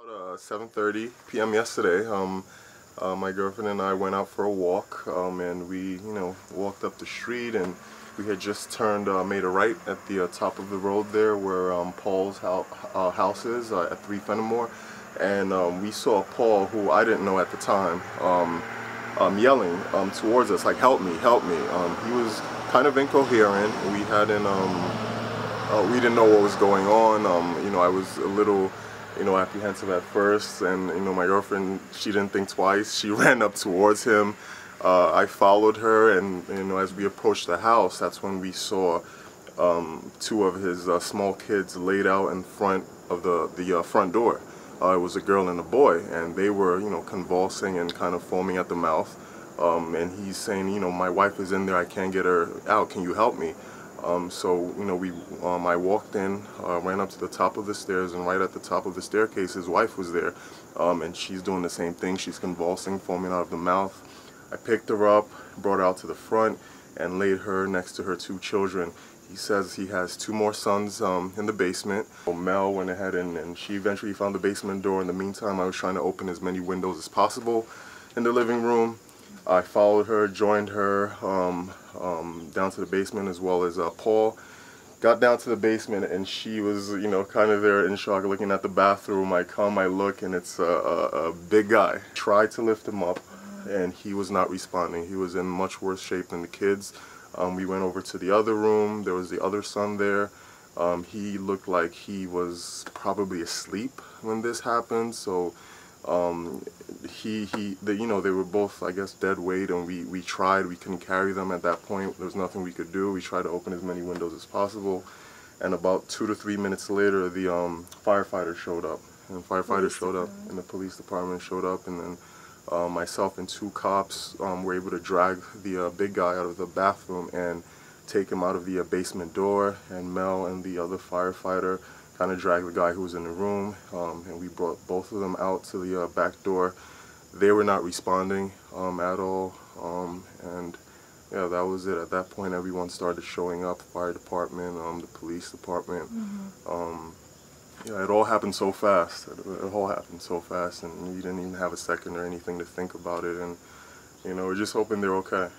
About 7:30 p.m. yesterday, my girlfriend and I went out for a walk, and we, walked up the street, and we had just made a right at the top of the road there where Paul's house is at 3 Fenimore, and we saw Paul, who I didn't know at the time, yelling towards us, like, "Help me, help me." He was kind of incoherent. We didn't know what was going on. I was a little apprehensive at first, and my girlfriend, she didn't think twice. She ran up towards him. I followed her, and as we approached the house, that's when we saw two of his small kids laid out in front of the front door. It was a girl and a boy, and they were convulsing and kind of foaming at the mouth. And he's saying, "My wife is in there. I can't get her out. Can you help me?" I walked in, ran up to the top of the stairs, and right at the top of the staircase, his wife was there, and she's doing the same thing. She's convulsing, foaming out of the mouth. I picked her up, brought her out to the front, and laid her next to her two children. He says he has two more sons in the basement. Mel went ahead and she eventually found the basement door. In the meantime, I was trying to open as many windows as possible in the living room. I followed her, joined her down to the basement, as well as Paul. Got down to the basement, and she was, kind of there in shock, looking at the bathroom. I come, I look, and it's a big guy. Tried to lift him up, and he was not responding. He was in much worse shape than the kids. We went over to the other room. There was the other son there. He looked like he was probably asleep when this happened. So they were both, I guess, dead weight, and we tried. We couldn't carry them at that point. There was nothing we could do. We tried to open as many windows as possible, and about 2 to 3 minutes later, the firefighter showed up. And and the police department showed up, and then myself and two cops were able to drag the big guy out of the bathroom and take him out of the basement door, and Mel and the other firefighter kind of dragged the guy who was in the room, and we brought both of them out to the back door. They were not responding at all, and yeah, that was it. At that point, everyone started showing up, fire department, the police department. Yeah, it all happened so fast. It all happened so fast, and we didn't even have a second or anything to think about it, and we're just hoping they're okay.